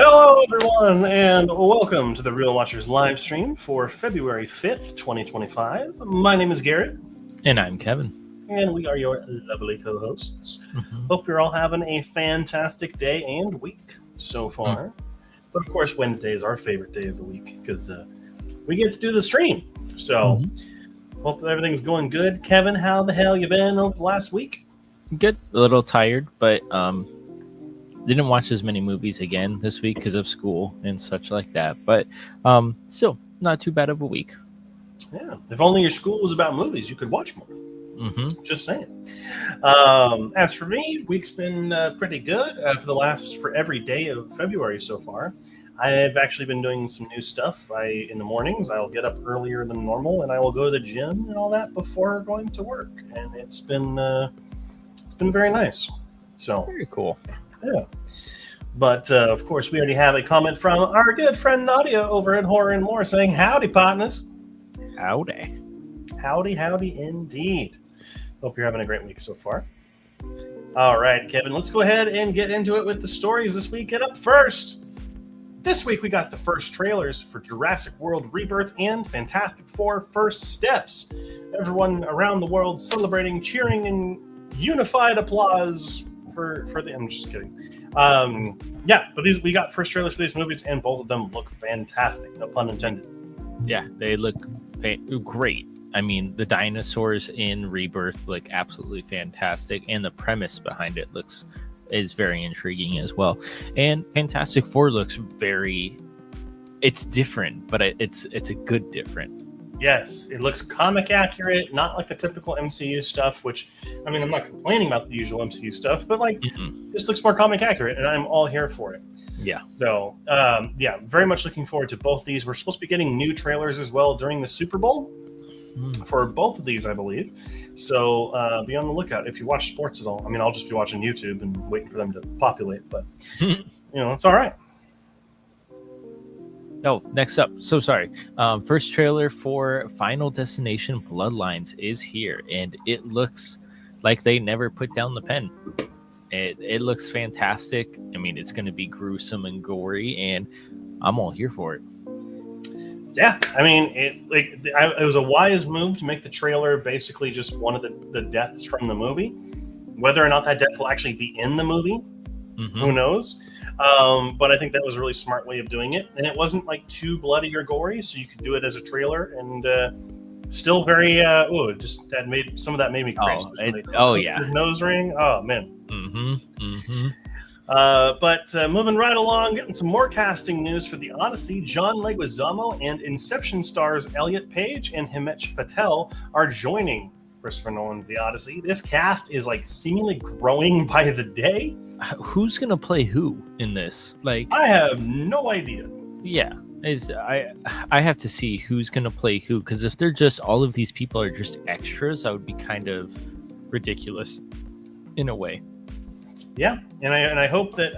Hello, everyone, and welcome to the Real Watchers live stream for February 5th, 2025. My name is Garrett. And I'm Kevin. And we are your lovely co-hosts. Hope you're all having a fantastic day and week so far. But of course, Wednesday is our favorite day of the week because we get to do the stream. So hope everything's going good. Kevin, how the hell you been over the last week? Good. A little tired, but didn't watch as many movies again this week because of school and such like that. But still, not too bad of a week. Yeah. If only your school was about movies, you could watch more. Just saying. As for me, week's been pretty good for every day of February so far. I've actually been doing some new stuff. In the mornings, I'll get up earlier than normal, and I will go to the gym and all that before going to work. And it's been very nice. So very cool. Yeah. But of course, we already have a comment from our good friend Nadia over at Horror and More saying, "Howdy, partners." Howdy. Howdy, indeed. Hope you're having a great week so far. All right, Kevin, let's go ahead and get into it with the stories this week. And up first, this week we got the first trailers for Jurassic World Rebirth and Fantastic Four First Steps. Everyone around the world celebrating, cheering, and unified applause for the. I'm just kidding. But we got first trailers for these movies, and both of them look fantastic. No pun intended. Yeah, they look great. I mean, the dinosaurs in Rebirth look absolutely fantastic, and the premise behind it is very intriguing as well. And Fantastic Four looks it's different, but it's a good different. Yes, it looks comic accurate, not like the typical MCU stuff, which, I mean, I'm not complaining about the usual MCU stuff, but this looks more comic accurate, and I'm all here for it. Yeah. So, very much looking forward to both these. We're supposed to be getting new trailers as well during the Super Bowl for both of these, I believe. So be on the lookout if you watch sports at all. I mean, I'll just be watching YouTube and waiting for them to populate, but, it's all right. Oh, next up. So sorry. First trailer for Final Destination Bloodlines is here, and it looks like they never put down the pen. It looks fantastic. I mean, it's going to be gruesome and gory, and I'm all here for it. Yeah, I mean, it was a wise move to make the trailer basically just one of the deaths from the movie. Whether or not that death will actually be in the movie, who knows? But I think that was a really smart way of doing it, and it wasn't like too bloody or gory, so you could do it as a trailer and still very. Some of that made me cringe. His nose ring. Oh man. But moving right along, getting some more casting news for The Odyssey. John Leguizamo and Inception stars Elliot Page and Himesh Patel are joining Christopher Nolan's The Odyssey. This cast is seemingly growing by the day. Who's gonna play who in this? I have no idea. Yeah, I have to see who's gonna play who, because if they're just all of these people are just extras, that would be kind of ridiculous in a way. Yeah, and I hope that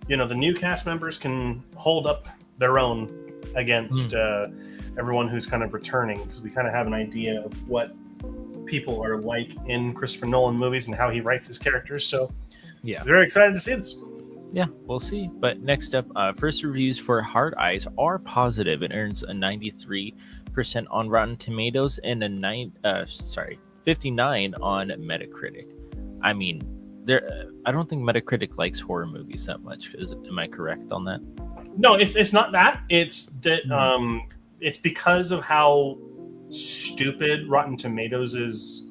the new cast members can hold up their own against everyone who's kind of returning, because we kind of have an idea of what people are like in Christopher Nolan movies and how he writes his characters. So yeah, very excited to see this. Yeah, we'll see. But next up, first reviews for Hard Eyes are positive. It earns a 93% on Rotten Tomatoes and a 59 on Metacritic. I mean, I don't think Metacritic likes horror movies that much. Am I correct on that? No, it's not that. It's that it's because of how stupid Rotten Tomatoes'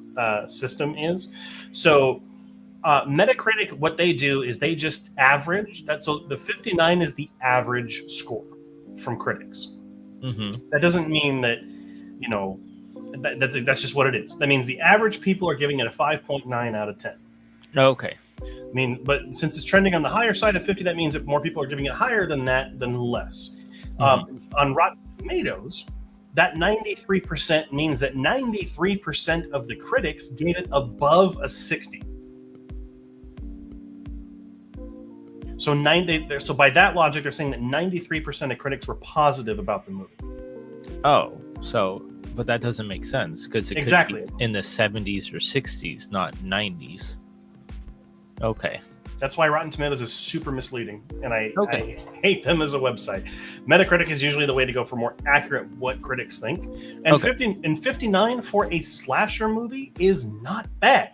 system is. So Metacritic, what they do is they just average that. So the 59 is the average score from critics. That doesn't mean that that's just what it is. That means the average people are giving it a 5.9 out of 10. Okay. I mean, but since it's trending on the higher side of 50, that means that more people are giving it higher than that than less. On Rotten Tomatoes, that 93% means that 93% of the critics gave it above a 60. So by that logic, they're saying that 93% of critics were positive about the movie. Oh, but that doesn't make sense, because it could be in the 70s or 60s, not 90s. Okay. That's why Rotten Tomatoes is super misleading, and I hate them as a website. Metacritic is usually the way to go for more accurate what critics think. And 59 for a slasher movie is not bad.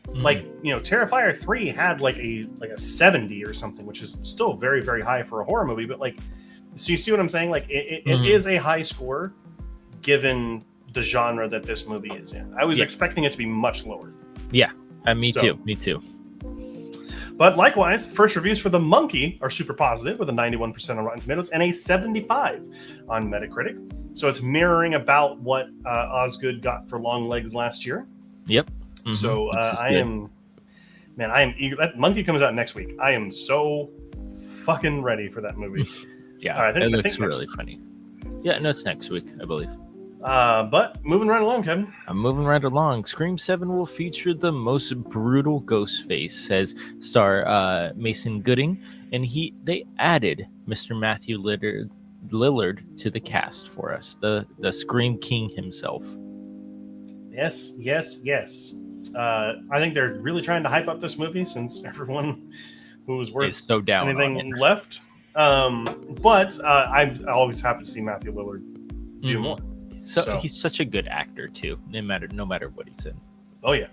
Like, you know, Terrifier 3 had like a 70 or something, which is still very, very high for a horror movie. But like, so you see what I'm saying? Like, it is a high score given the genre that this movie is in. I was expecting it to be much lower. Yeah, me too. But likewise, the first reviews for The Monkey are super positive with a 91% on Rotten Tomatoes and a 75 on Metacritic. So it's mirroring about what Osgood got for Long Legs last year. Yep. So I am eager. That Monkey comes out next week. I am so fucking ready for that movie. Yeah, it looks really funny. Yeah, no, it's next week, I believe. But moving right along, Kevin. I'm moving right along. Scream 7 will feature the most brutal ghost face, says star Mason Gooding, and they added Mr. Matthew Lillard to the cast for us, the Scream King himself. Yes. I think they're really trying to hype up this movie since everyone who was worth so down anything left. But I'm always happy to see Matthew Lillard do more. So he's such a good actor too, no matter what he's in. Oh yeah.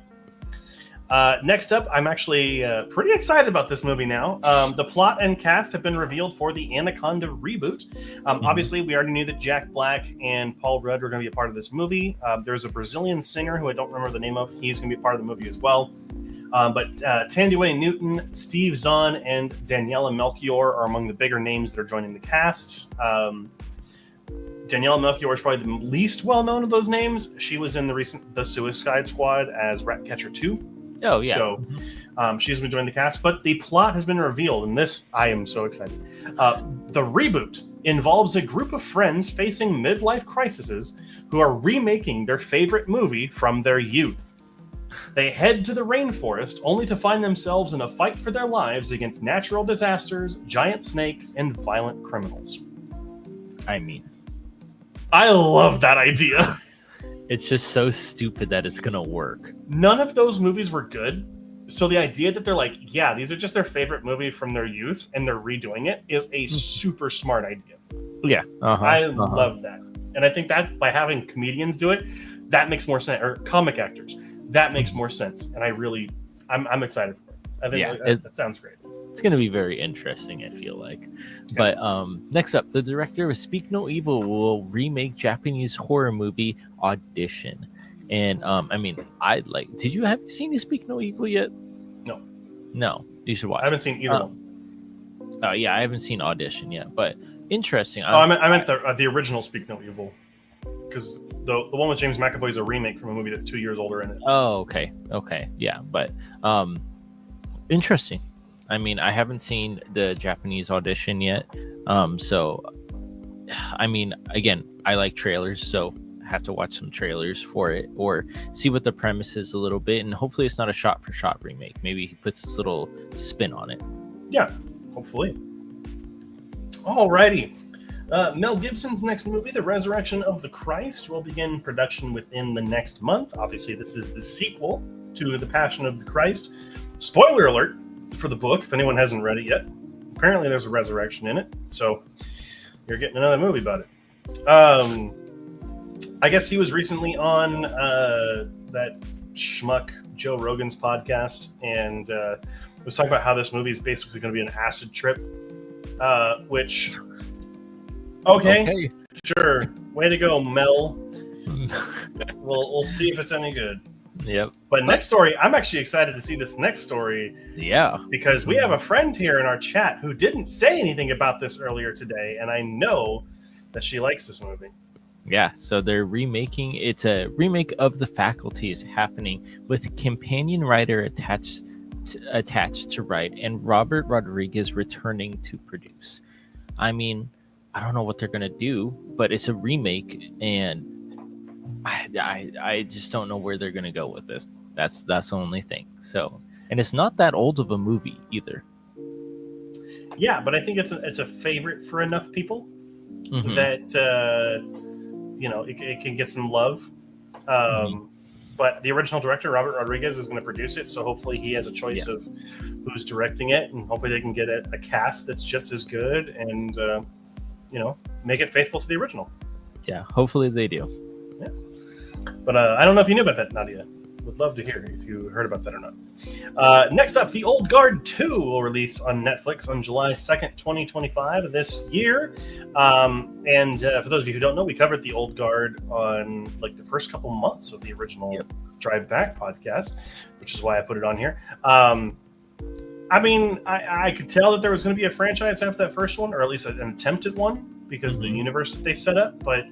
Next up, I'm actually pretty excited about this movie now. The plot and cast have been revealed for the Anaconda reboot. Obviously, we already knew that Jack Black and Paul Rudd were going to be a part of this movie. There's a Brazilian singer who I don't remember the name of. He's going to be a part of the movie as well. But Thandie Newton, Steve Zahn, and Daniela Melchior are among the bigger names that are joining the cast. Daniela Melchior is probably the least well-known of those names. She was in the Suicide Squad as Ratcatcher 2. Oh, yeah. So she's been joining the cast. But the plot has been revealed, and this, I am so excited. The reboot involves a group of friends facing midlife crises who are remaking their favorite movie from their youth. They head to the rainforest only to find themselves in a fight for their lives against natural disasters, giant snakes, and violent criminals. I love that idea. It's just so stupid that it's going to work. None of those movies were good. So the idea that they're like, yeah, these are just their favorite movie from their youth and they're redoing it is a super smart idea. Yeah. I love that. And I think that by having comedians do it, that makes more sense. Or comic actors, that makes more sense. And I'm excited for it. I think that sounds great. It's going to be very interesting, I feel like. But next up, the director of Speak No Evil will remake Japanese horror movie Audition. And did you have you seen Speak No Evil yet? No, you should watch. I haven't seen either one. Oh yeah, I haven't seen Audition yet, but interesting. I meant the original Speak No Evil, because the one with James McAvoy is a remake from a movie that's 2 years older in it. Oh, okay, yeah, but interesting. I mean, I haven't seen the Japanese Audition yet. So, I mean, again, I like trailers, so I have to watch some trailers for it or see what the premise is a little bit. And hopefully it's not a shot-for-shot remake. Maybe he puts this little spin on it. Yeah, hopefully. Alrighty. Mel Gibson's next movie, The Resurrection of the Christ, will begin production within the next month. Obviously, this is the sequel to The Passion of the Christ. Spoiler alert for the book, if anyone hasn't read it yet. Apparently there's a resurrection in it, so you're getting another movie about it. I guess he was recently on that schmuck Joe Rogan's podcast, and was talking about how this movie is basically going to be an acid trip, which okay, sure, way to go, Mel. We'll see if it's any good. Yep. But next story, I'm actually excited to see this next story. Yeah. Because we have a friend here in our chat who didn't say anything about this earlier today, and I know that she likes this movie. Yeah, so they're remaking. It's a remake of The Faculty is happening with companion writer attached to write and Robert Rodriguez returning to produce. I mean, I don't know what they're gonna do, but it's a remake, and I just don't know where they're gonna go with this. That's the only thing. So, and it's not that old of a movie either. Yeah, but I think it's a favorite for enough people that it can get some love. But but the original director, Robert Rodriguez, is going to produce it. So hopefully he has a choice of who's directing it, and hopefully they can get a cast that's just as good and, make it faithful to the original. Yeah, hopefully they do. Yeah. But I don't know if you knew about that, Nadia. Would love to hear if you heard about that or not. Next up, The Old Guard 2 will release on Netflix on July 2nd, 2025 this year. And for those of you who don't know, we covered The Old Guard on like the first couple months of the original Drive Back podcast, which is why I put it on here. I mean, I could tell that there was going to be a franchise after that first one, or at least an attempted one, because of the universe that they set up. But,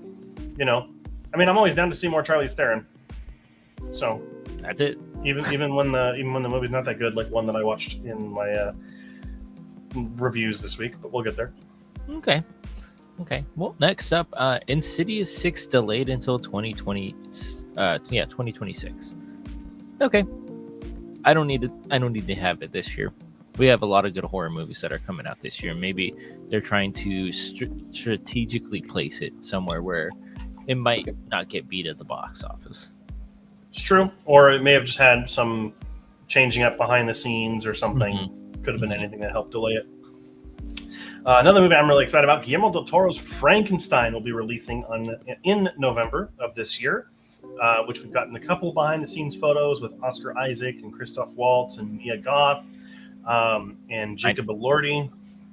I'm always down to see more Charlize Theron. So that's it. Even when the movie's not that good, like one that I watched in my reviews this week, but we'll get there. Okay. Well, next up, Insidious 6 delayed until 2026. Okay. I don't need to have it this year. We have a lot of good horror movies that are coming out this year. Maybe they're trying to strategically place it somewhere where it might not get beat at the box office. It's true. Or it may have just had some changing up behind the scenes or something. Could have been anything that helped delay it. Another movie I'm really excited about, Guillermo del Toro's Frankenstein will be releasing in November of this year, which we've gotten a couple behind the scenes photos with Oscar Isaac and Christoph Waltz and Mia Goth and Jacob Elordi.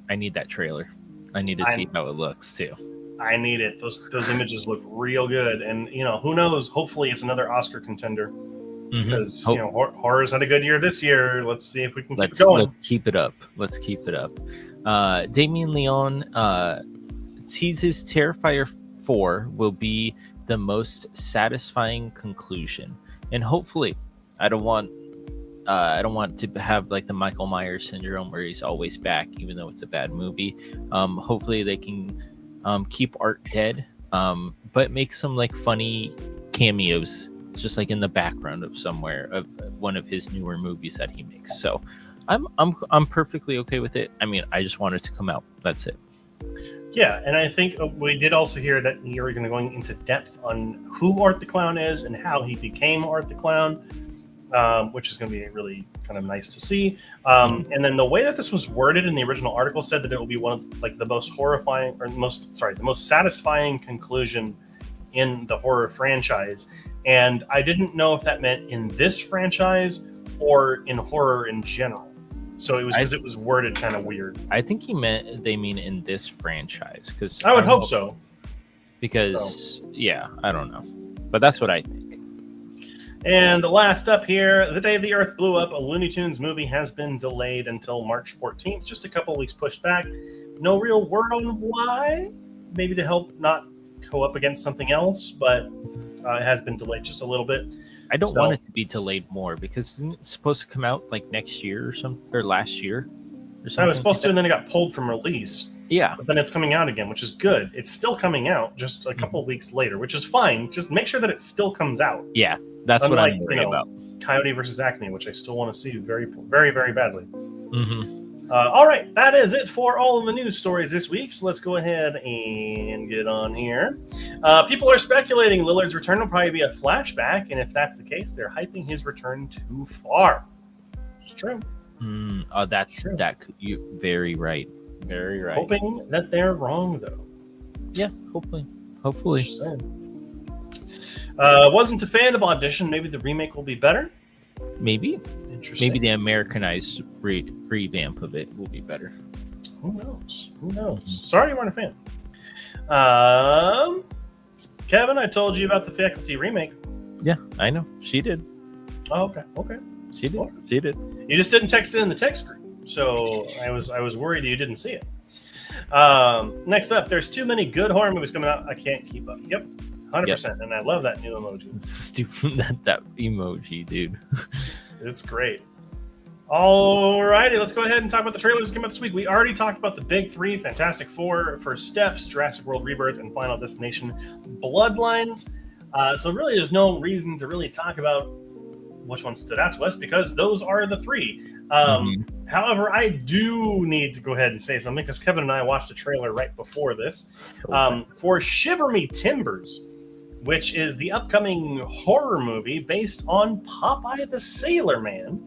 I need that trailer. I need to see how it looks too. I need it. Those images look real good, and who knows? Hopefully, it's another Oscar contender because horror's had a good year this year. Let's see if we can keep it going. Let's keep it up. Damien Leone teases Terrifier 4 will be the most satisfying conclusion, and hopefully, I don't want to have like the Michael Myers syndrome where he's always back, even though it's a bad movie. Hopefully, they can. Keep Art dead, but make some like funny cameos, just like in the background of somewhere of one of his newer movies that he makes. So, I'm perfectly okay with it. I mean, I just want it to come out. That's it. Yeah, and I think we did also hear that you're going to go into depth on who Art the Clown is and how he became Art the Clown, which is going to be really kind of nice to see. And then the way that this was worded in the original article said that it will be one of like the most horrifying or the most satisfying conclusion in the horror franchise. And I didn't know if that meant in this franchise or in horror in general. So it was because it was worded kind of weird. I think they mean in this franchise, because I would hope so. Because I don't know, but that's what I think. And last up here, The Day the Earth Blew Up, a Looney Tunes movie, has been delayed until March 14th, just a couple of weeks pushed back. No real word on why. Maybe to help not go up against something else, but it has been delayed just a little bit. I don't want it to be delayed more, because it's supposed to come out like next year or last year or something. I was supposed to, and then it got pulled from release. Yeah. But then it's coming out again, which is good. It's still coming out just a couple of weeks later, which is fine. Just make sure that it still comes out. Yeah. That's what I'm worried about. Coyote versus Acme, which I still want to see very, very, very badly. All right, that is it for all of the news stories this week. So let's go ahead and get on here. People are speculating Lillard's return will probably be a flashback, and if that's the case, they're hyping his return too far. It's true. That's true. You very right. Very right. Hoping that they're wrong, though. Yeah, hopefully. Wasn't a fan of Audition. Maybe the remake will be better. Maybe. Interesting. Maybe the Americanized revamp of it will be better. Who knows? Sorry you weren't a fan. Kevin, I told you about the Faculty remake. Yeah, I know. She did. Oh, okay. She did. Well, She did. You just didn't text it in the text group, so I was worried you didn't see it. Next up, there's too many good horror movies coming out. I can't keep up. Yep. 100%, and I love that new emoji. It's stupid, that emoji, dude. It's great. Alrighty, let's go ahead and talk about the trailers that came out this week. We already talked about the big three: Fantastic Four, First Steps, Jurassic World Rebirth, and Final Destination Bloodlines. So really, there's no reason to really talk about which one stood out to us, because those are the three. However, I do need to go ahead and say something, because Kevin and I watched a trailer right before this for Shiver Me Timbers. which is the upcoming horror movie based on Popeye the Sailor Man.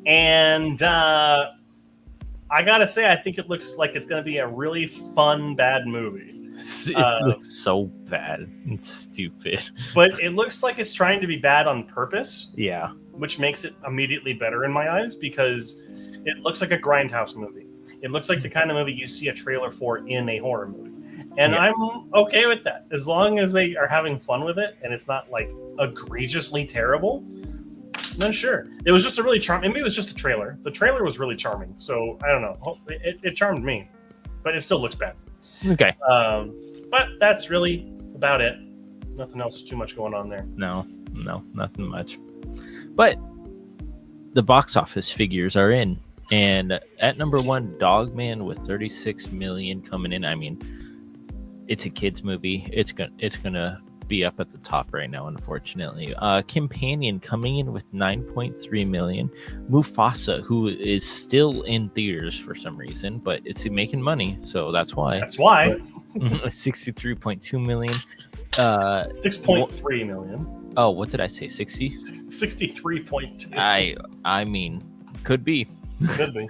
And I gotta say, I think it looks like it's going to be a really fun, bad movie. It looks so bad and stupid. But it looks like it's trying to be bad on purpose. Yeah. Which makes it immediately better in my eyes because it looks like a grindhouse movie. It looks like the kind of movie you see a trailer for in a horror movie. And yeah. I'm okay with that. As long as they are having fun with it and it's not like egregiously terrible, then sure. It was just a really charming, maybe it was just the trailer. The trailer was really charming. So I don't know. It charmed me, but it still looks bad. Okay. But that's really about it. Nothing else too much going on there. No, nothing much. But the box office figures are in. And at number 1, Dogman with 36 million coming in. I mean, it's a kids movie. It's gonna be up at the top right now, unfortunately. Companion coming in with 9.3 million. Mufasa, who is still in theaters for some reason, but it's making money, so that's why. 63.2 million. 6.3 million. Oh, what did I say? 60? 63.2. I mean, could be. Could be.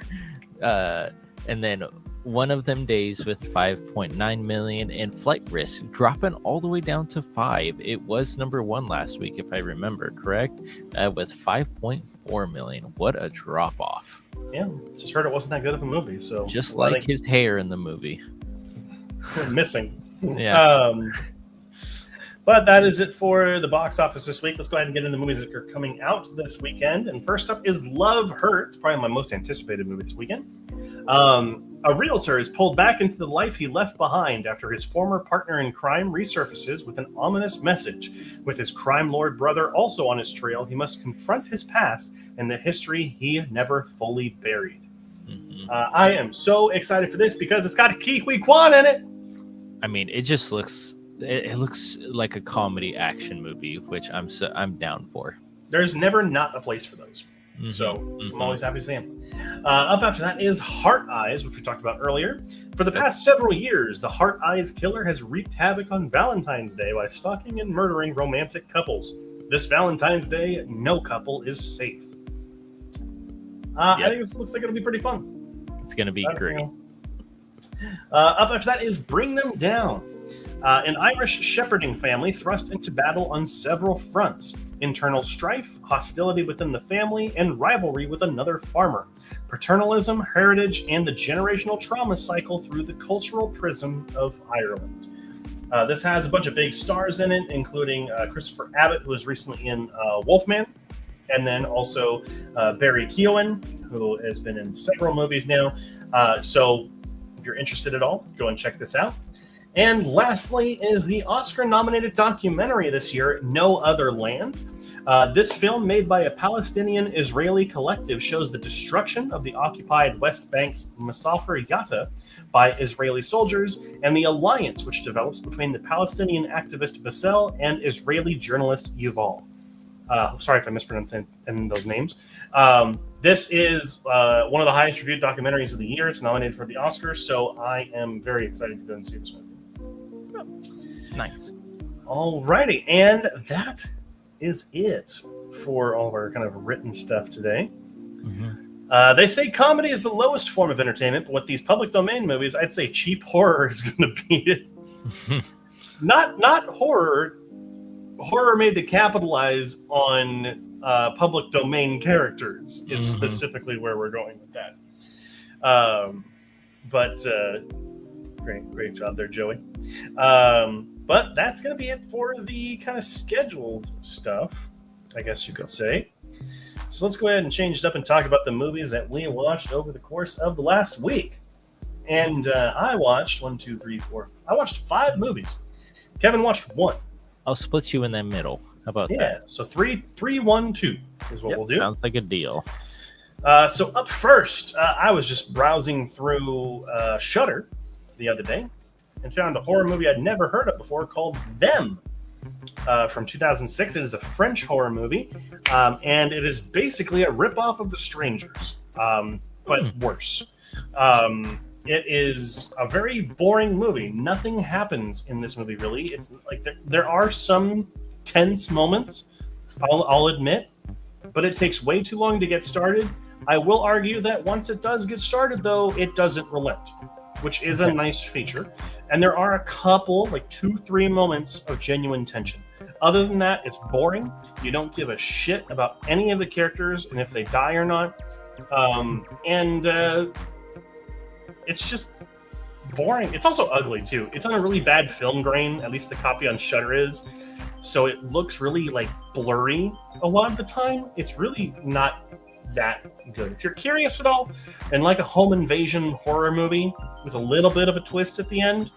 And then One of Them Days with 5.9 million, and Flight Risk dropping all the way down to 5. It was number 1 last week, if I remember correct, with 5.4 million. What a drop off. Yeah, just heard it wasn't that good of a movie. So just like his hair in the movie. Missing. Yeah. But that is it for the box office this week. Let's go ahead and get into the movies that are coming out this weekend. And first up is Love Hurts, probably my most anticipated movie this weekend. A realtor is pulled back into the life he left behind after his former partner in crime resurfaces with an ominous message. With his crime lord brother also on his trail, he must confront his past and the history he never fully buried. Mm-hmm. I am so excited for this because it's got Ke Huy Quan in it. I mean, it just looks... It looks like a comedy action movie, which I'm down for. There's never not a place for those. Mm-hmm. So I'm always happy to see them. Up after that is Heart Eyes, which we talked about earlier. For the past several years, the Heart Eyes killer has wreaked havoc on Valentine's Day by stalking and murdering romantic couples. This Valentine's Day, no couple is safe. I think this looks like it'll be pretty fun. It's going to be great. Up after that is Bring Them Down. An Irish shepherding family thrust into battle on several fronts. Internal strife, hostility within the family, and rivalry with another farmer. Paternalism, heritage, and the generational trauma cycle through the cultural prism of Ireland. This has a bunch of big stars in it, including Christopher Abbott, who was recently in Wolfman, and then also Barry Keoghan, who has been in several movies now. So if you're interested at all, go and check this out. And lastly is the Oscar-nominated documentary this year, No Other Land. This film, made by a Palestinian-Israeli collective, shows the destruction of the occupied West Bank's Masafer Yatta by Israeli soldiers and the alliance which develops between the Palestinian activist Bassel and Israeli journalist Yuval. Sorry if I mispronounced those names. This is one of the highest reviewed documentaries of the year. It's nominated for the Oscars, so I am very excited to go and see this movie. Nice. Alrighty, and that is it for all of our kind of written stuff today. Mm-hmm. They say comedy is the lowest form of entertainment, but with these public domain movies, I'd say cheap horror is going to beat it. Not horror made to capitalize on public domain characters is specifically where we're going with that. But great job there, Joey. But that's going to be it for the kind of scheduled stuff, I guess you could say. So let's go ahead and change it up and talk about the movies that we watched over the course of the last week. And I watched 5 movies. Kevin watched 1. I'll split you in the middle. How about that? Yeah, so 3, 1, 2 is what we'll do. Sounds like a deal. So up first, I was just browsing through Shudder the other day and found a horror movie I'd never heard of before called Them from 2006. It is a French horror movie, and it is basically a ripoff of The Strangers, but worse. It is a very boring movie. Nothing happens in this movie, really. It's like there are some tense moments, I'll admit, but it takes way too long to get started. I will argue that once it does get started, though, it doesn't relent, which is a nice feature. And there are a couple, like 2-3 moments of genuine tension. Other than that, it's boring. You don't give a shit about any of the characters and if they die or not. It's just boring. It's also ugly, too. It's on a really bad film grain, at least the copy on Shudder is. So it looks really, like, blurry a lot of the time. It's really not that good. If you're curious at all and like a home invasion horror movie with a little bit of a twist at the end,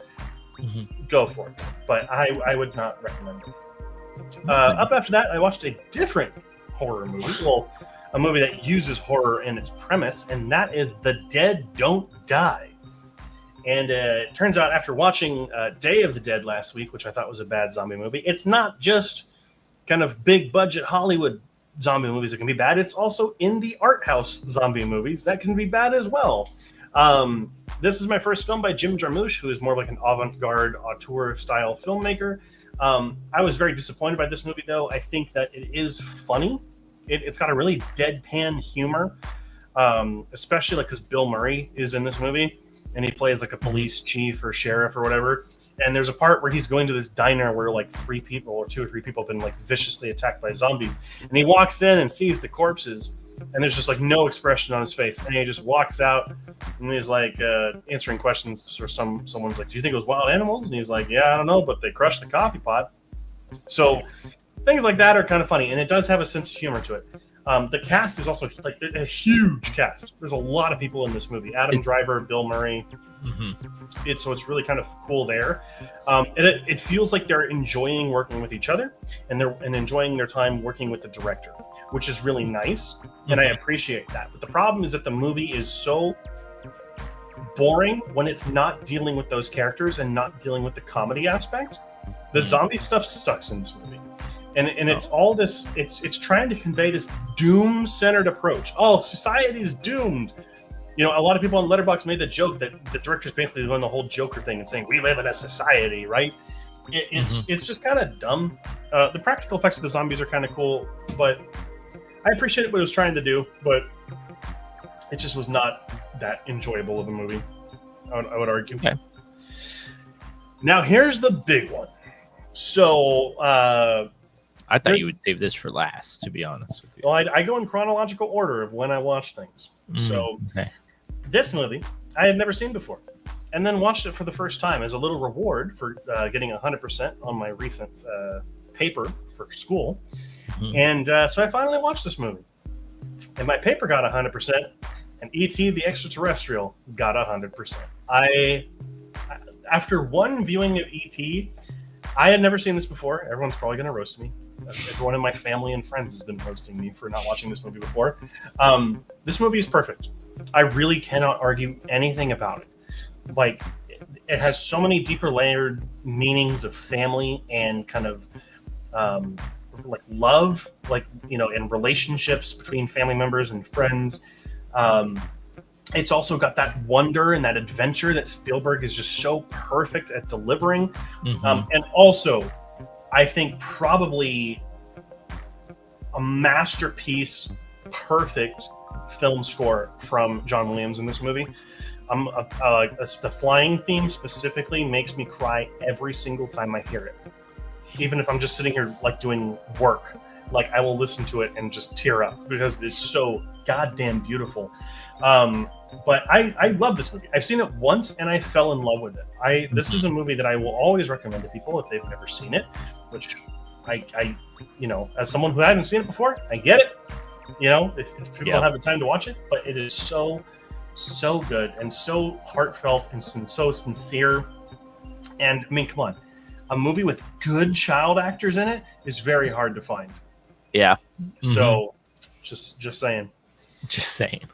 go for it. But I would not recommend it. Up after that, I watched a different horror movie. Well, a movie that uses horror in its premise, and that is The Dead Don't Die. And it turns out after watching Day of the Dead last week, which I thought was a bad zombie movie, it's not just kind of big budget Hollywood zombie movies that can be bad. It's also indie art house zombie movies that can be bad as well. This is my first film by Jim Jarmusch, who is more like an avant-garde auteur style filmmaker. I was very disappointed by this movie, though. I think that it is funny. It's got a really deadpan humor, especially like because Bill Murray is in this movie and he plays like a police chief or sheriff or whatever. And there's a part where he's going to this diner where like 3 people or 2 or 3 people have been like viciously attacked by zombies. And he walks in and sees the corpses and there's just like no expression on his face. And he just walks out and he's like answering questions for someone's like, do you think it was wild animals? And he's like, yeah, I don't know, but they crushed the coffee pot. So things like that are kind of funny. And it does have a sense of humor to it. The cast is also like a huge cast. There's a lot of people in this movie. Adam Driver, Bill Murray. So it's really kind of cool there. And it feels like they're enjoying working with each other and they're enjoying their time working with the director, which is really nice. And I appreciate that. But the problem is that the movie is so boring when it's not dealing with those characters and not dealing with the comedy aspect. The zombie stuff sucks in this movie. And it's all this, it's trying to convey this doom-centered approach. Oh, society's doomed. You know, a lot of people on Letterboxd made the joke that the director's basically doing the whole Joker thing and saying, we live in a society, right? It's just kind of dumb. The practical effects of the zombies are kind of cool, but I appreciate what it was trying to do, but it just was not that enjoyable of a movie, I would argue. Okay. Now, here's the big one. So, I thought you would save this for last, to be honest with you. Well, I go in chronological order of when I watch things. So this movie I had never seen before, and then watched it for the first time as a little reward for getting 100% on my recent paper for school. And so I finally watched this movie. And my paper got 100%, and E.T. the Extraterrestrial got 100%. After one viewing of E.T., I had never seen this before. Everyone's probably going to roast me. Everyone in my family and friends has been roasting me for not watching this movie before. This movie is perfect. I really cannot argue anything about it. Like, it has so many deeper layered meanings of family and kind of like love, like, you know, and relationships between family members and friends. It's also got that wonder and that adventure that Spielberg is just so perfect at delivering. And also, I think probably a masterpiece, perfect film score from John Williams in this movie. The flying theme specifically makes me cry every single time I hear it. Even if I'm just sitting here like doing work, like I will listen to it and just tear up because it is so goddamn beautiful. But I love this movie. I've seen it once and I fell in love with it. This is a movie that I will always recommend to people if they've never seen it, which I you know, as someone who hasn't seen it before, I get it. You know, if people don't have the time to watch it, but it is so good and so heartfelt and so sincere. And I mean, come on, a movie with good child actors in it is very hard to find. Yeah. So just saying. Just saying.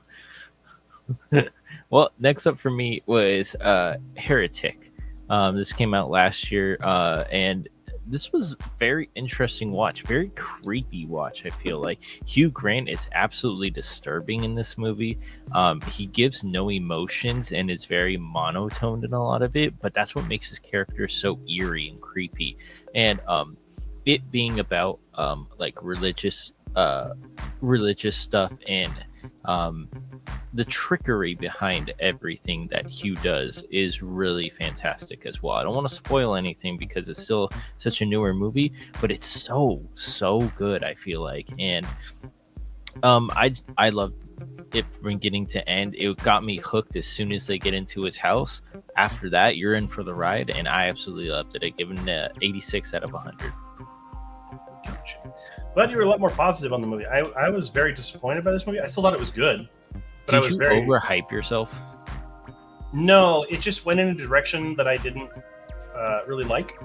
Well, next up for me was Heretic. This came out last year, and this was very interesting watch, very creepy watch. I feel like Hugh Grant is absolutely disturbing in this movie. He gives no emotions and is very monotone in a lot of it, but that's what makes his character so eerie and creepy. And it being about like religious stuff and the trickery behind everything that Hugh does is really fantastic as well. I don't want to spoil anything because it's still such a newer movie, but it's so good, I feel like. And I love it from beginning to end. It got me hooked as soon as they get into his house. After that, you're in for the ride, and I absolutely loved it. I give it an 86 out of 100. Gotcha. Glad you were a lot more positive on the movie. I was very disappointed by this movie. I still thought it was good. But Did you overhype yourself? No, it just went in a direction that I didn't really like.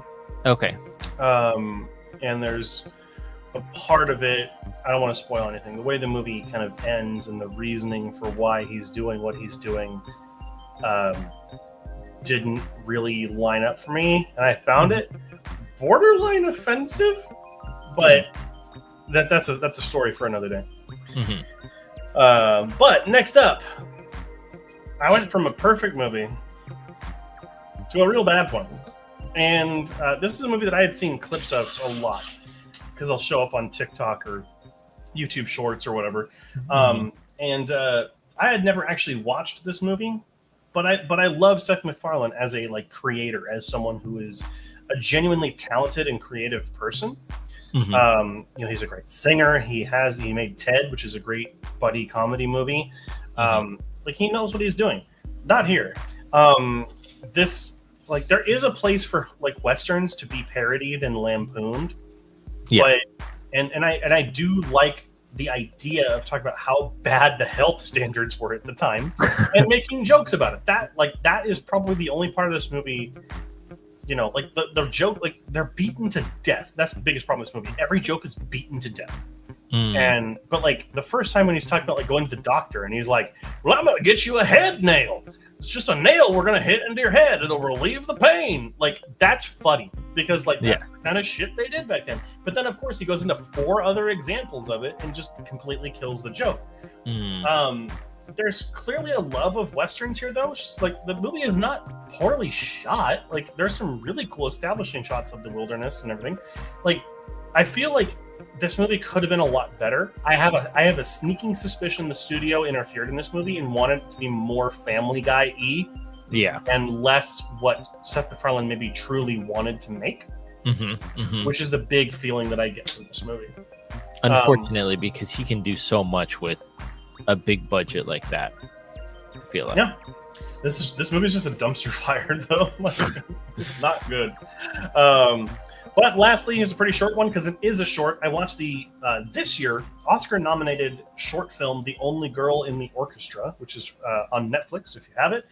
Okay. And there's a part of it, I don't want to spoil anything. The way the movie kind of ends and the reasoning for why he's doing what he's doing didn't really line up for me. And I found it borderline offensive, but that's a story for another day. Mm-hmm. But next up, I went from a perfect movie to a real bad one. And this is a movie that I had seen clips of a lot because they'll show up on TikTok or YouTube Shorts or whatever. And I had never actually watched this movie, but I love Seth MacFarlane as a creator, as someone who is a genuinely talented and creative person. Mm-hmm. He's a great singer. He made Ted, which is a great buddy comedy movie. He knows what he's doing. Not here. This there is a place for westerns to be parodied and lampooned. Yeah. But and I do like the idea of talking about how bad the health standards were at the time and making jokes about it. That is probably the only part of this movie. The joke, they're beaten to death. That's the biggest problem with this movie. Every joke is beaten to death. But the first time when he's talking about going to the doctor and he's like, well, I'm going to get you a head nail. It's just a nail we're going to hit into your head. It'll relieve the pain. That's funny because that's the kind of shit they did back then. But then, of course, he goes into 4 other examples of it and just completely kills the joke. There's clearly a love of westerns here, though. The movie is not poorly shot. There's some really cool establishing shots of the wilderness and everything. I feel like this movie could have been a lot better. I have a sneaking suspicion the studio interfered in this movie and wanted it to be more Family Guy-y, and less what Seth MacFarlane maybe truly wanted to make. Which is the big feeling that I get from this movie. Unfortunately, because he can do so much with a big budget like that. I feel like. Yeah. This movie's just a dumpster fire, though. It's not good. But lastly, here's a pretty short one because it is a short. I watched the this year Oscar-nominated short film "The Only Girl in the Orchestra," which is on Netflix if you have it.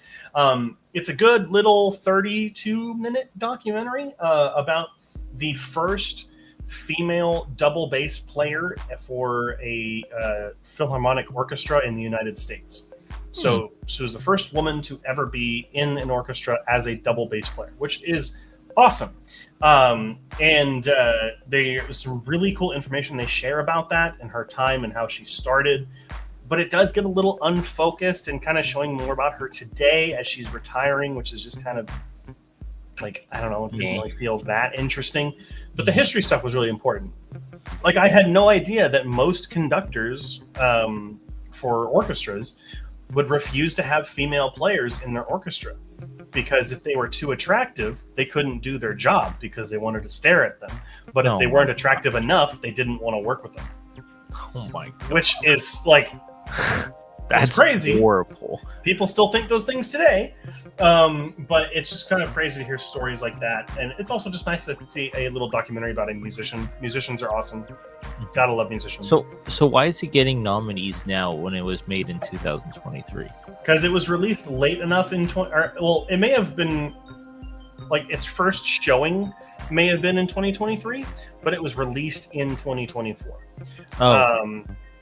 It's a good little 32-minute documentary about the first female double bass player for a philharmonic orchestra in the United States. So she was the first woman to ever be in an orchestra as a double bass player, which is awesome. And there's some really cool information they share about that and her time and how she started. But it does get a little unfocused and kind of showing more about her today as she's retiring, which is just kind of I don't know, it didn't really feel that interesting. But the history stuff was really important. I had no idea that most conductors for orchestras would refuse to have female players in their orchestra because if they were too attractive, they couldn't do their job because they wanted to stare at them. But if they weren't attractive enough, they didn't want to work with them. Oh my God. Which is that's crazy. Horrible. People still think those things today. But it's just kind of crazy to hear stories like that. And it's also just nice to see a little documentary about a musician. Musicians are awesome. Gotta love musicians. So why is it getting nominees now when it was made in 2023? Because it was released late enough in it may have been its first showing may have been in 2023, but it was released in 2024.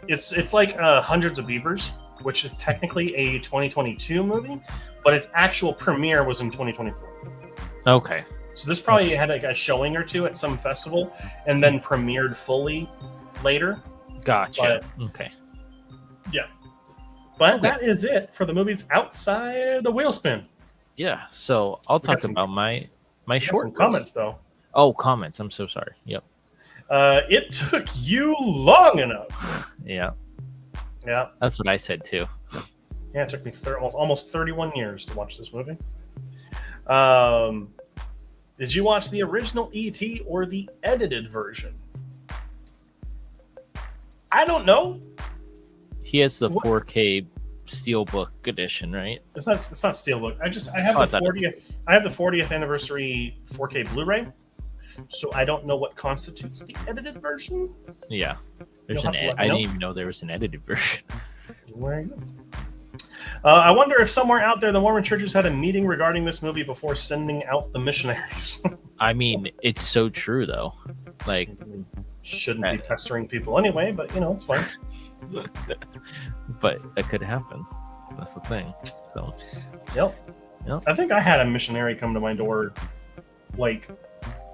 It's like Hundreds of Beavers, which is technically a 2022 movie, but its actual premiere was in 2024. Okay. So this probably had like a showing or two at some festival, and then premiered fully later. Gotcha. Okay. Yeah. But Okay. that is it for the movies outside the wheel spin. Yeah. So I'll talk about my short. Some comments though. Oh, comments. I'm so sorry. Yep. It took you long enough. Yeah. Yeah. That's what I said too. Yeah, it took me almost 31 years to watch this movie. Did you watch the original E.T. or the edited version? I don't know. He has the 4K Steelbook edition, right? It's not Steelbook. I have the 40th. I have the 40th anniversary 4K Blu-ray. So I don't know what constitutes the edited version. Yeah, there's I didn't even know there was an edited version. There you go. I wonder if somewhere out there the Mormon churches had a meeting regarding this movie before sending out the missionaries. I mean, it's so true though. Like, shouldn't be pestering people anyway, but it's fine. But that could happen. That's the thing. So, yep. I think I had a missionary come to my door, like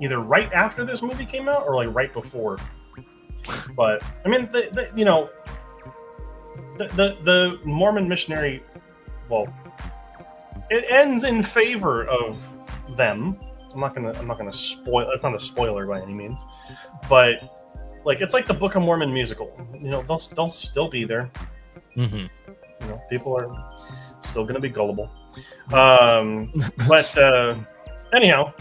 either right after this movie came out or like right before. But I mean, the Mormon missionary, well, it ends in favor of them. I'm not gonna spoil. It's not a spoiler by any means, but like it's like the Book of Mormon musical. They'll still be there. Mm-hmm. People are still gonna be gullible. But anyhow,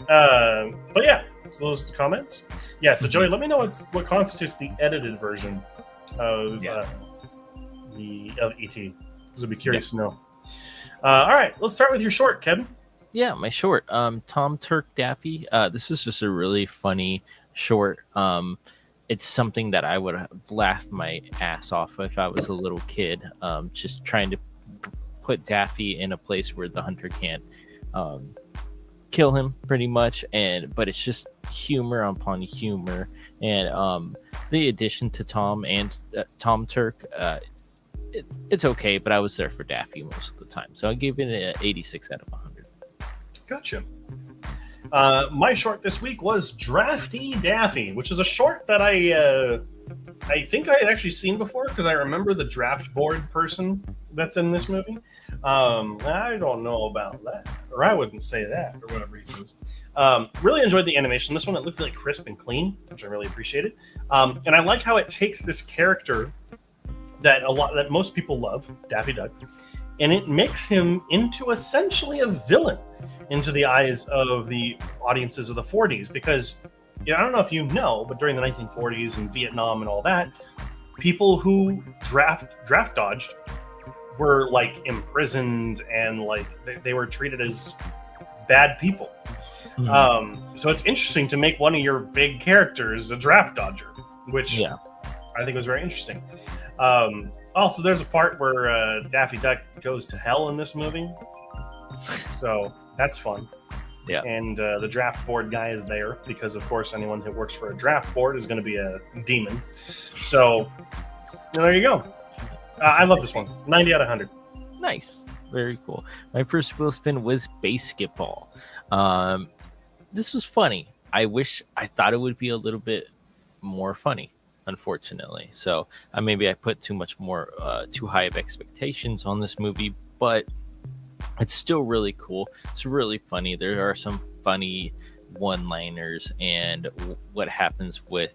but yeah. So those are the comments. Yeah. So Joey, let me know what constitutes the edited version of ET. Because I'd be curious to know. All right, let's start with your short, Kevin. Yeah, my short. Tom Turk Daffy. This is just a really funny short. It's something that I would have laughed my ass off if I was a little kid. Just trying to put Daffy in a place where the hunter can't kill him, pretty much. But it's just humor upon humor, and the addition to Tom and Tom Turk. It's okay, but I was there for Daffy most of the time, so I gave it an 86 out of 100. Gotcha. My short this week was Drafty Daffy, which is a short that I think I had actually seen before because I remember the draft board person that's in this movie. I don't know about that, or I wouldn't say that, or whatever he says. Really enjoyed the animation. This one, it looked really crisp and clean, which I really appreciated. And I like how it takes this character that most people love, Daffy Duck, and it makes him into essentially a villain into the eyes of the audiences of the 40s. Because I don't know if you know, but during the 1940s and Vietnam and all that, people who draft dodged were like imprisoned and like they were treated as bad people. Mm-hmm. So it's interesting to make one of your big characters a draft dodger, which I think was very interesting. Also, there's a part where Daffy Duck goes to hell in this movie, so that's fun. Yeah, and the draft board guy is there because, of course, anyone who works for a draft board is going to be a demon. So there you go. I love this one. 90 out of 100. Nice, very cool. My first wheel spin was basketball. This was funny. I thought it would be a little bit more funny, unfortunately. So maybe I put too high of expectations on this movie, but it's still really cool. It's really funny. There are some funny one-liners, and what happens with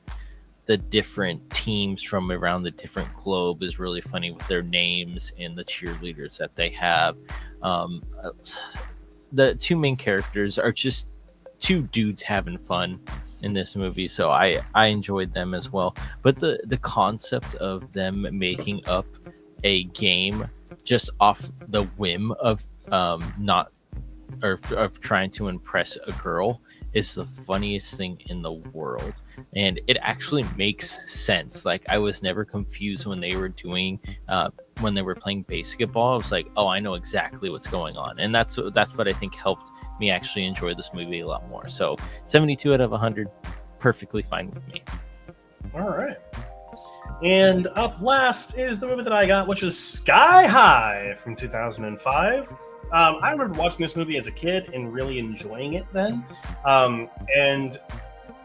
the different teams from around the different globe is really funny with their names and the cheerleaders that they have. The two main characters are just two dudes having fun in this movie, so I enjoyed them as well. But the concept of them making up a game just off the whim of trying to impress a girl is the funniest thing in the world, and it actually makes sense. Like, I was never confused when they were playing basketball. I was like, oh, I know exactly what's going on, and that's what I think helped me actually enjoy this movie a lot more. So 72 out of 100, perfectly fine with me. All right. And up last is the movie that I got, which is Sky High from 2005. I remember watching this movie as a kid and really enjoying it then. And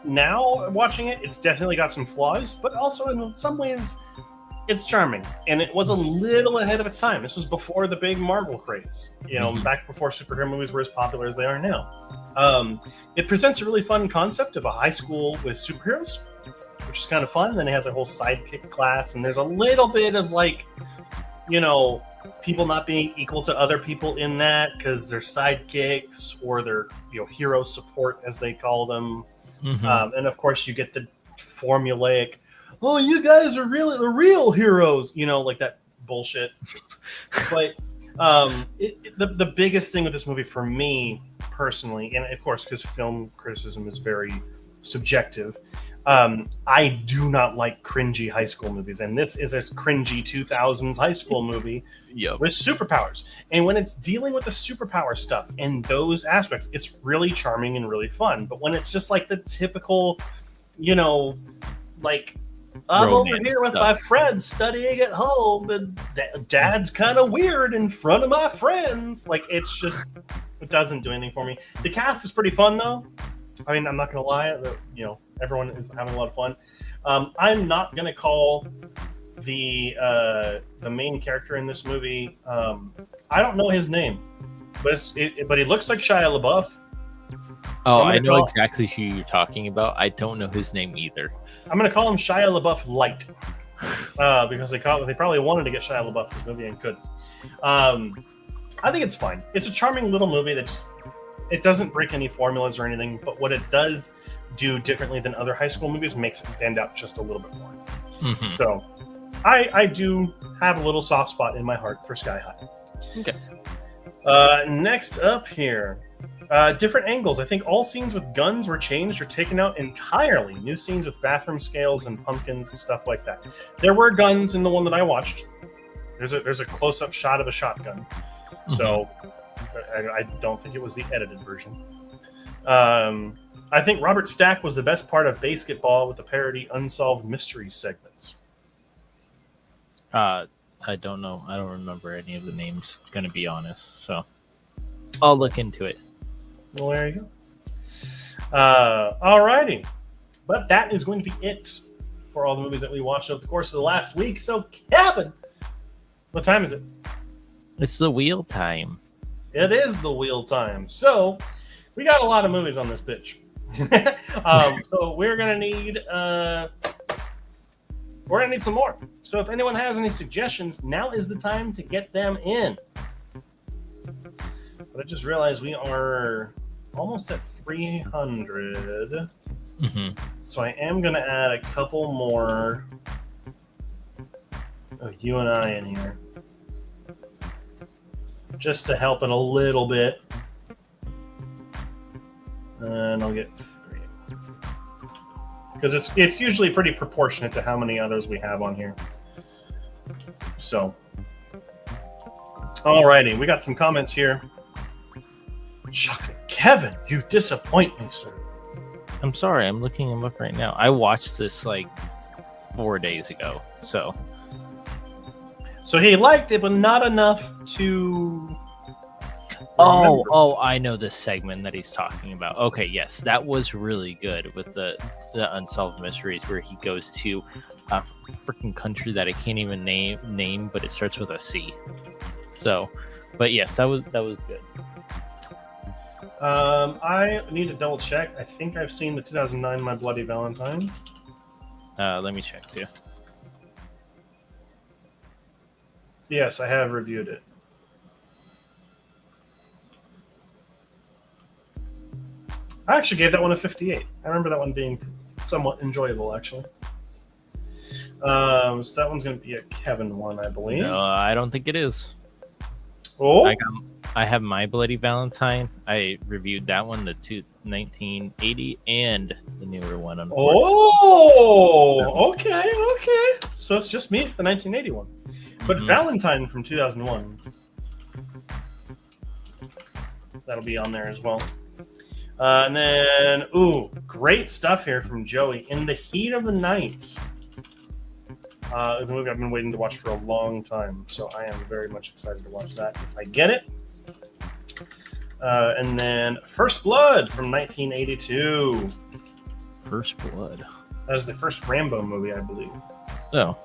now watching it, it's definitely got some flaws, but also in some ways, it's charming. And it was a little ahead of its time. This was before the big Marvel craze, back before superhero movies were as popular as they are now. It presents a really fun concept of a high school with superheroes, which is kind of fun. And then it has a whole sidekick class, and there's a little bit of people not being equal to other people in that because they're sidekicks or they're hero support as they call them. And of course you get the formulaic, oh, you guys are really the real heroes, like that bullshit. But the biggest thing with this movie for me personally, and of course because film criticism is very subjective, I do not like cringy high school movies, and this is a cringy 2000s high school movie with superpowers. And when it's dealing with the superpower stuff and those aspects, it's really charming and really fun. But when it's just like the typical, like, I'm over here with my friends studying at home, and dad's kind of weird in front of my friends, like, it doesn't do anything for me. The cast is pretty fun though. I mean, I'm not gonna lie, everyone is having a lot of fun. I'm not gonna call the main character in this movie. I don't know his name, but he looks like Shia LaBeouf. Oh, I know exactly who you're talking about. I don't know his name either. I'm gonna call him Shia LaBeouf Light, because they probably wanted to get Shia LaBeouf in this movie and couldn't. I think it's fine. It's a charming little movie that it doesn't break any formulas or anything, but what it does do differently than other high school movies makes it stand out just a little bit more. Mm-hmm. So I do have a little soft spot in my heart for Sky High. Okay. Next up here, different angles. I think all scenes with guns were changed or taken out entirely. New scenes with bathroom scales and pumpkins and stuff like that. There were guns in the one that I watched. There's a close-up shot of a shotgun. Mm-hmm. So I don't think it was the edited version. I think Robert Stack was the best part of Basketball with the parody Unsolved Mysteries segments. I don't know. I don't remember any of the names, going to be honest. So I'll look into it. Well, there you go. Alrighty. But that is going to be it for all the movies that we watched over the course of the last week. So, Kevin, what time is it? It's the wheel time. It is the wheel time. So, we got a lot of movies on this bitch. So we're gonna need some more. So if anyone has any suggestions, now is the time to get them in. But I just realized we are almost at 300. Mm-hmm. So I am gonna add a couple more of you and I in here, just to help it a little bit. And I'll get 3. Because it's usually pretty proportionate to how many others we have on here. So, alrighty, we got some comments here. Shocking. Kevin, you disappoint me, sir. I'm sorry, I'm looking him up right now. I watched this like 4 days ago, so he liked it, but not enough to... Oh, I know this segment that he's talking about. Okay, yes, that was really good with the Unsolved Mysteries, where he goes to a freaking country that I can't even name, but it starts with a C. So, but yes, that was good. I need to double check. I think I've seen the 2009 My Bloody Valentine. Let me check too. Yes, I have reviewed it. I actually gave that one a 58. I remember that one being somewhat enjoyable, actually. So that one's going to be a Kevin one, I believe. No, I don't think it is. Oh, I have My Bloody Valentine. I reviewed that one, the 1980, and the newer one. Oh, okay. So it's just me for the 1981, but Valentine from 2001. That'll be on there as well. And then, great stuff here from Joey. In the Heat of the Night is a movie I've been waiting to watch for a long time, so I am very much excited to watch that if I get it. And then First Blood from 1982. First Blood. That was the first Rambo movie, I believe. Oh.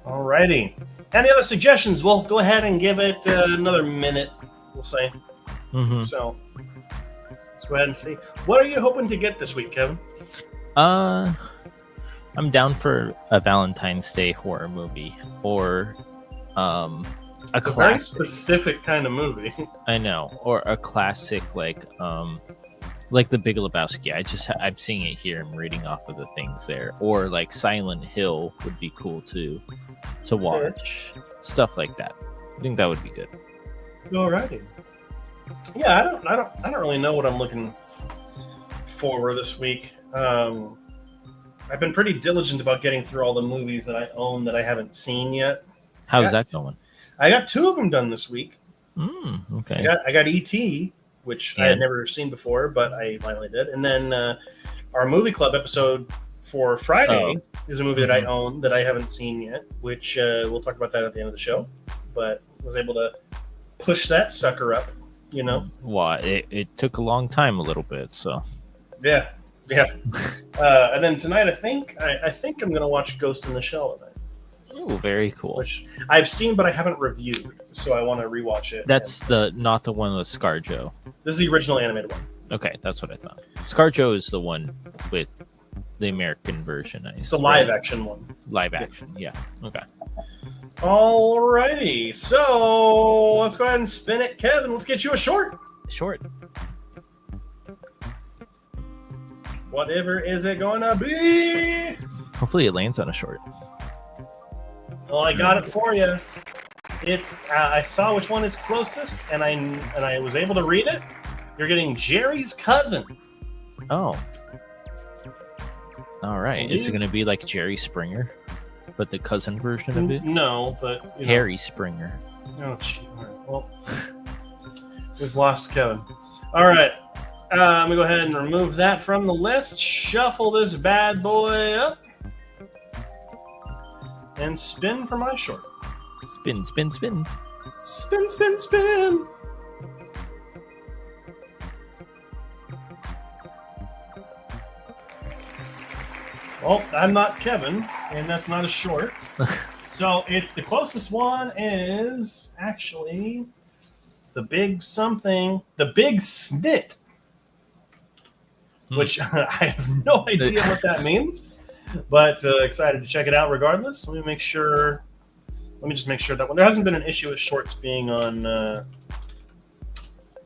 Alrighty. Any other suggestions? We'll go ahead and give it another minute, we'll say. Mm-hmm. So let's go ahead and see. What are you hoping to get this week, Kevin? I'm down for a Valentine's Day horror movie or It's a very specific kind of movie. I know, or a classic like The Big Lebowski. I'm seeing it here. I'm reading off of the things there, or like Silent Hill would be cool to watch. Stuff like that. I think that would be good. Alrighty. Yeah, I don't really know what I'm looking for this week. I've been pretty diligent about getting through all the movies that I own that I haven't seen yet. How's that going? I got 2 of them done this week. Okay. I got E.T., which I had never seen before, but I finally did. And then our movie club episode for Friday is a movie that I own that I haven't seen yet, which we'll talk about that at the end of the show. But was able to push that sucker up, you know. Well, it took a long time, a little bit, so. Yeah. And then tonight, I think I'm gonna watch Ghost in the Shell tonight. Oh, very cool. Which I've seen, but I haven't reviewed, so I want to rewatch it. That's not the one with ScarJo. This is the original animated one. Okay, that's what I thought. ScarJo is the one with the American version. It's the live action one. Live action, yeah. Okay. Alrighty, so let's go ahead and spin it, Kevin. Let's get you a short. Short. Whatever is it gonna be? Hopefully it lands on a short. Well, I got it for you. It's I saw which one is closest, and I was able to read it. You're getting Jerry's Cousin. Oh. All right. Is it going to be like Jerry Springer, but the cousin version of it? No, but Harry Springer. Oh, gee. All right. Well, we've lost Kevin. All right. I'm gonna go ahead and remove that from the list. Shuffle this bad boy up. And spin for my short. Spin, spin, spin. Spin, spin, spin. Well, I'm not Kevin, and that's not a short. So it's the closest one is actually the big something, the big snit, which I have no idea what that means. But excited to check it out regardless. Let me just make sure that one. There hasn't been an issue with shorts being on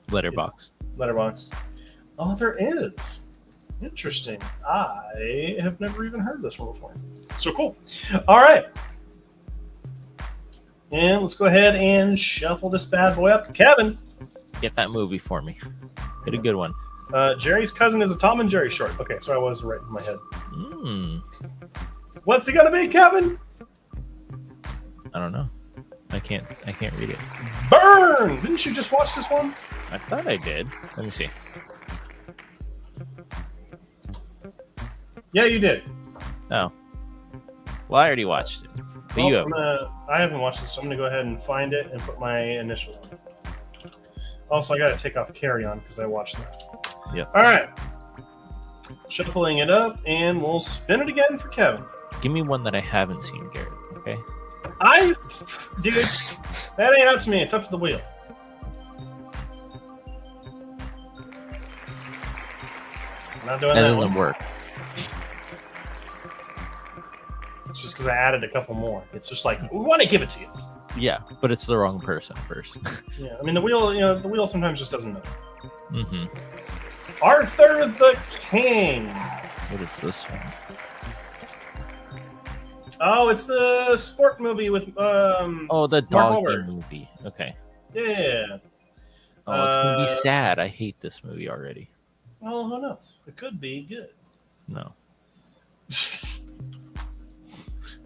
Letterboxd. Oh, there is. Interesting. I have never even heard this one before. So cool. All right. And let's go ahead and shuffle this bad boy up. Kevin. Get that movie for me. Get a good one. Jerry's Cousin is a Tom and Jerry short. Okay, so I was right in my head. What's it gonna be, Kevin? I don't know. I can't read it. Burn! Didn't you just watch this one? I thought I did. Let me see. Yeah, you did. Oh. Well, I already watched it. But you have. I haven't watched this, so I'm gonna go ahead and find it and put my initial on it. Also, I gotta take off Carry On because I watched that. Yep. All right. Shuffling it up, and we'll spin it again for Kevin. Give me one that I haven't seen, Garrett. Okay. Dude, that ain't up to me. It's up to the wheel. I'm not doing that doesn't one. work. It's just because I added a couple more. It's just like we want to give it to you. Yeah, but it's the wrong person first. Yeah, I mean the wheel sometimes just doesn't know. Mm-hmm. Arthur the King. What is this one? Oh, it's the sport movie with the dog movie. Okay. Yeah. Oh, it's gonna be sad. I hate this movie already. Well, who knows? It could be good. No.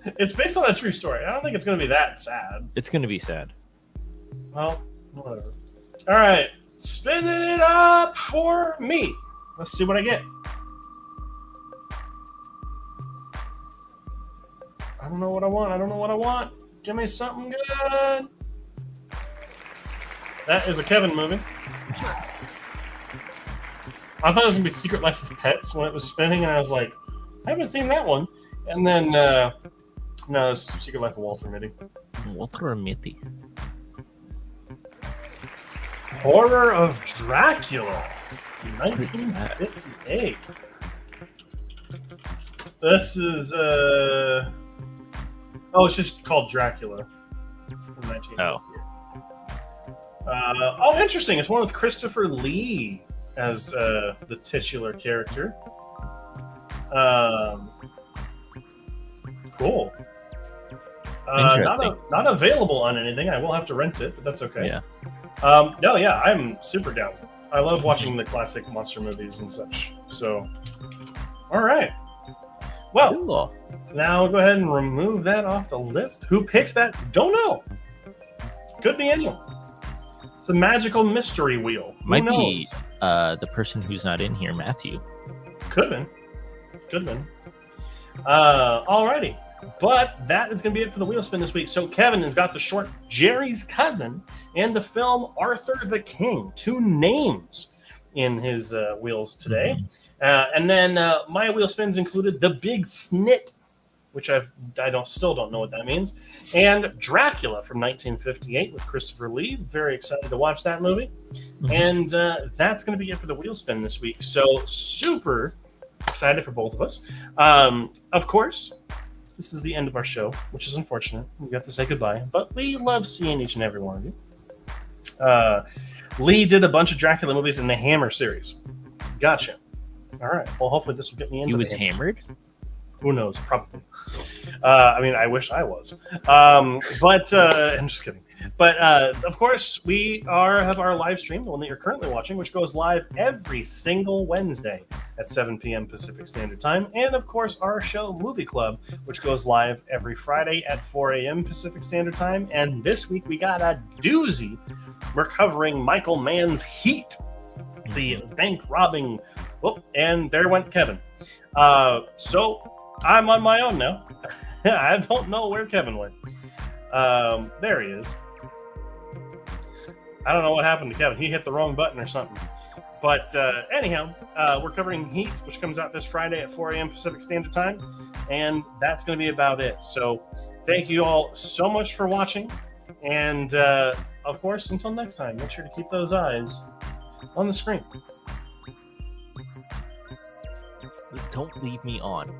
It's based on a true story. I don't think it's going to be that sad. It's going to be sad. Well, whatever. All right. Spinning it up for me. Let's see what I get. I don't know what I want. Give me something good. That is a Kevin movie. I thought it was going to be Secret Life of Pets when it was spinning, and I was like, I haven't seen that one. And then, no, it's Secret Life of Walter Mitty. Walter Mitty. Horror of Dracula, 1958. This is, it's just called Dracula from 1958. Oh, interesting. It's one with Christopher Lee as the titular character. Cool. Not available on anything. I will have to rent it, but that's okay. Yeah. No, yeah, I'm super down. I love watching the classic monster movies and such. So, all right. Well, Cool. now we'll go ahead and remove that off the list. Who picked that? Don't know. Could be anyone. It's a magical mystery wheel. Might Who knows? be the person who's not in here, Matthew. Could have been. Alrighty. But that is going to be it for the wheel spin this week. So Kevin has got the short Jerry's Cousin and the film Arthur the King. 2 names in his wheels today. And then my wheel spins included The Big Snit, which I still don't know what that means, and Dracula from 1958 with Christopher Lee. Very excited to watch that movie. And that's going to be it for the wheel spin this week. So super excited for both of us. Of course, this is the end of our show, which is unfortunate. We have to say goodbye, but we love seeing each and every one of you. Lee did a bunch of Dracula movies in the Hammer series. Gotcha. All right. Well, hopefully this will get me into. He was hammered. Who knows? Probably. I mean, I wish I was. But I'm just kidding. But of course, we have our live stream, the one that you're currently watching, which goes live every single Wednesday at 7 p.m. Pacific Standard Time. And of course, our show, Movie Club, which goes live every Friday at 4 a.m. Pacific Standard Time. And this week, we got a doozy. We're covering Michael Mann's Heat, the bank robbing. Oh, and there went Kevin. So I'm on my own now. I don't know where Kevin went. There he is. I don't know what happened to Kevin. He hit the wrong button or something. But anyhow, we're covering Heat, which comes out this Friday at 4 a.m. Pacific Standard Time. And that's going to be about it. So thank you all so much for watching. And of course, until next time, make sure to keep those eyes on the screen. Don't leave me on.